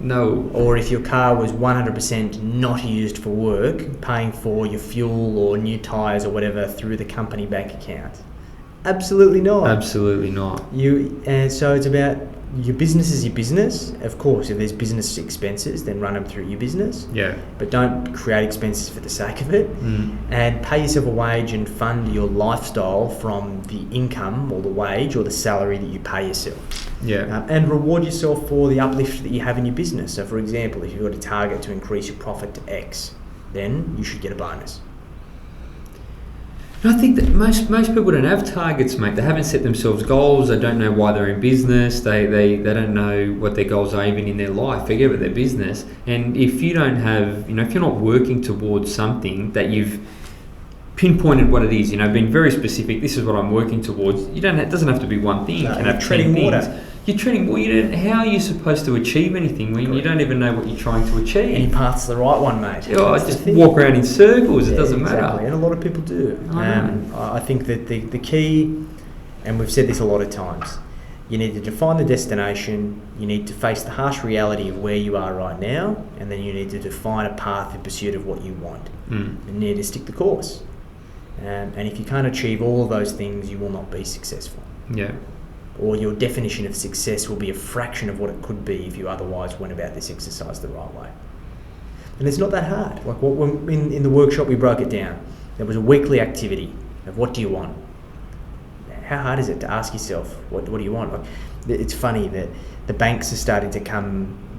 No. Or if your car was 100% not used for work, paying for your fuel or new tyres or whatever through the company bank account? Absolutely not. Absolutely not. So it's about your business is your business. Of course, if there's business expenses, then run them through your business. Yeah. But don't create expenses for the sake of it. And pay yourself a wage and fund your lifestyle from the income or the wage or the salary that you pay yourself. Yeah. And reward yourself for the uplift that you have in your business. So, for example, if you've got a target to increase your profit to X, then you should get a bonus. I think that most people don't have targets, mate. They haven't set themselves goals. They don't know why they're in business. They don't know what their goals are even in their life. Forget about their business. And if you don't have, if you're not working towards something that you've pinpointed what it is, been very specific. This is what I'm working towards. It doesn't have to be one thing. No, you can have treading 10 water. things. You're treading water. How are you supposed to achieve anything when you don't even know what you're trying to achieve? Any path's the right one, mate. I just walk around in circles. It doesn't matter. And a lot of people do. I think that the key, and we've said this a lot of times, you need to define the destination, you need to face the harsh reality of where you are right now, and then you need to define a path in pursuit of what you want. And you need to stick the course. And if you can't achieve all of those things, you will not be successful. Yeah. Or your definition of success will be a fraction of what it could be if you otherwise went about this exercise the right way. And it's not that hard. Like in the workshop, we broke it down. There was a weekly activity of what do you want? How hard is it to ask yourself, what do you want? Like, it's funny that the banks are starting to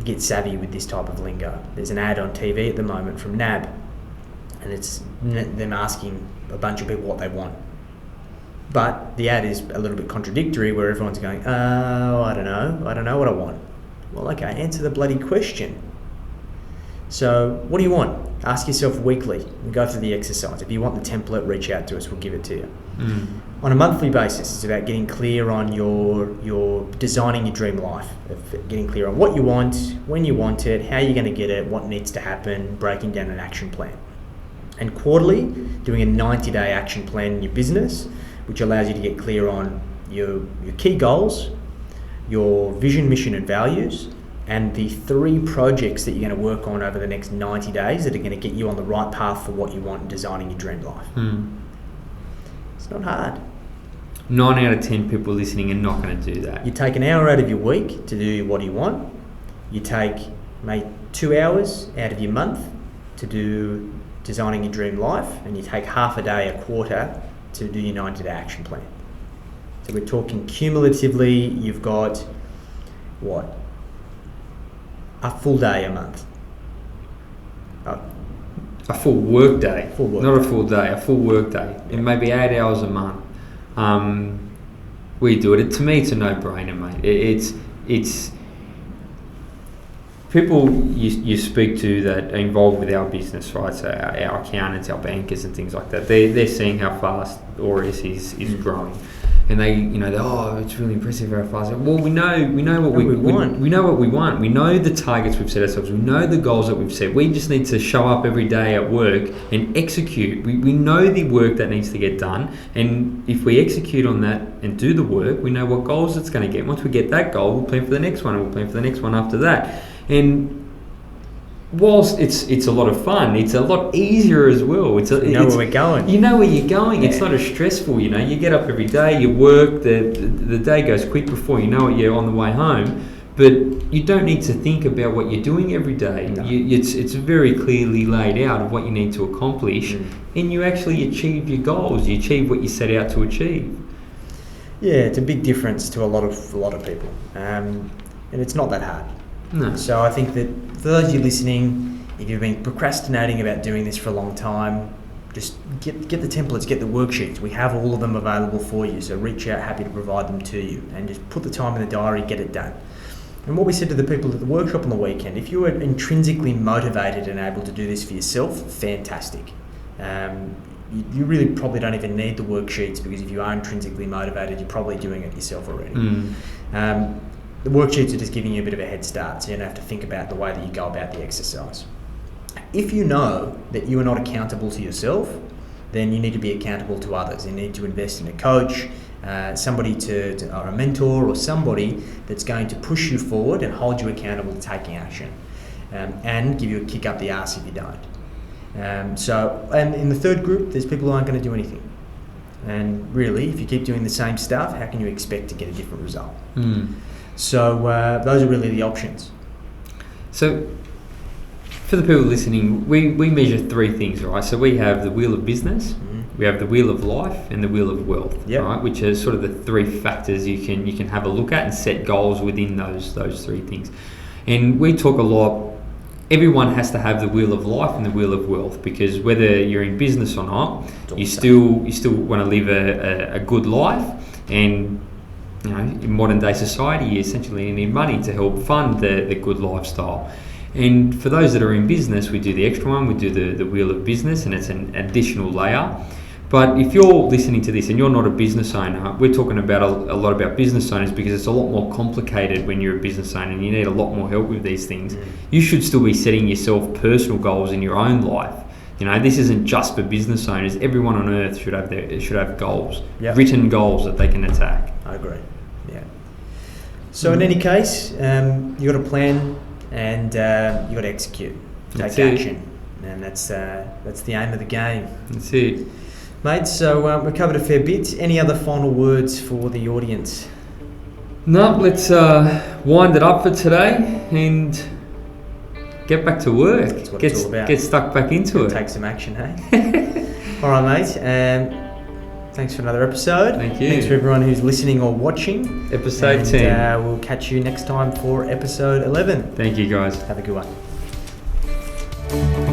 get savvy with this type of lingo. There's an ad on TV at the moment from NAB, and it's them asking a bunch of people what they want. But the ad is a little bit contradictory, where everyone's going, oh, I don't know what I want. Well, okay, answer the bloody question. So what do you want? Ask yourself weekly and go through the exercise. If you want the template, reach out to us, we'll give it to you. On a monthly basis, it's about getting clear on your designing your dream life, of getting clear on what you want, when you want it, how you're going to get it, what needs to happen, breaking down an action plan. And quarterly, doing a 90-day action plan in your business, which allows you to get clear on your key goals, your vision, mission, and values, and the 3 projects that you're going to work on over the next 90 days that are going to get you on the right path for what you want in designing your dream life. It's not hard. 9 out of 10 people listening are not going to do that. You take an hour out of your week to do what you want. You take maybe 2 hours out of your month to do designing your dream life, and you take half a day, a quarter, to do your 90-day action plan. So we're talking cumulatively, you've got, a full day a month. A full work day. Not a full day, a full work day. It may be 8 hours a month. We do it. To me, it's a no-brainer, mate. It's people you speak to that are involved with our business, right? So our accountants, our bankers, and things like that. They're seeing how fast Aureus is growing, and it's really impressive how fast. Well, we know what we want. We know what we want. We know the targets we've set ourselves. We know the goals that we've set. We just need to show up every day at work and execute. We know the work that needs to get done, and if we execute on that and do the work, we know what goals it's going to get. Once we get that goal, we'll plan for the next one, and we'll plan for the next one after that. And whilst it's a lot of fun, it's a lot easier as well. You know where we're going. You know where you're going. Yeah. It's not as stressful. You get up every day, you work. The day goes quick before you know it. You're on the way home, but you don't need to think about what you're doing every day. No. It's very clearly laid out of what you need to accomplish, and you actually achieve your goals. You achieve what you set out to achieve. Yeah, it's a big difference to a lot of people, and it's not that hard. No. So I think that for those of you listening, if you've been procrastinating about doing this for a long time, just get the templates, get the worksheets. We have all of them available for you. So reach out, happy to provide them to you, and just put the time in the diary, get it done. And what we said to the people at the workshop on the weekend, if you are intrinsically motivated and able to do this for yourself, fantastic. You really probably don't even need the worksheets, because if you are intrinsically motivated, you're probably doing it yourself already. The worksheets are just giving you a bit of a head start, so you don't have to think about the way that you go about the exercise. If you know that you are not accountable to yourself, then you need to be accountable to others. You need to invest in a coach, somebody or a mentor, or somebody that's going to push you forward and hold you accountable to taking action, and give you a kick up the arse if you don't. And in the third group, there's people who aren't going to do anything. And really, if you keep doing the same stuff, how can you expect to get a different result? So those are really the options. So for the people listening, we measure three things, right? So we have the wheel of business, we have the wheel of life, and the wheel of wealth, right? Which are sort of the three factors you can have a look at and set goals within those three things. And we talk a lot. Everyone has to have the wheel of life and the wheel of wealth, because whether you're in business or not, you still want to live a good life. And in modern day society, you essentially need money to help fund the good lifestyle. And for those that are in business, we do the extra one, we do the wheel of business, and it's an additional layer. But if you're listening to this and you're not a business owner, we're talking about a lot about business owners, because it's a lot more complicated when you're a business owner and you need a lot more help with these things. You should still be setting yourself personal goals in your own life. This isn't just for business owners. Everyone on earth should have goals, written goals that they can attack. I agree. Yeah. So in any case, you got a plan, and you got to execute, take action, and that's the aim of the game. That's it, mate. So we covered a fair bit. Any other final words for the audience? No, let's wind it up for today and get back to work. That's what it's all about. Get stuck back into it. Take some action, hey? All right, mate. Thanks for another episode. Thank you. Thanks for everyone who's listening or watching. Episode 10. We'll catch you next time for episode 11. Thank you, guys. Have a good one.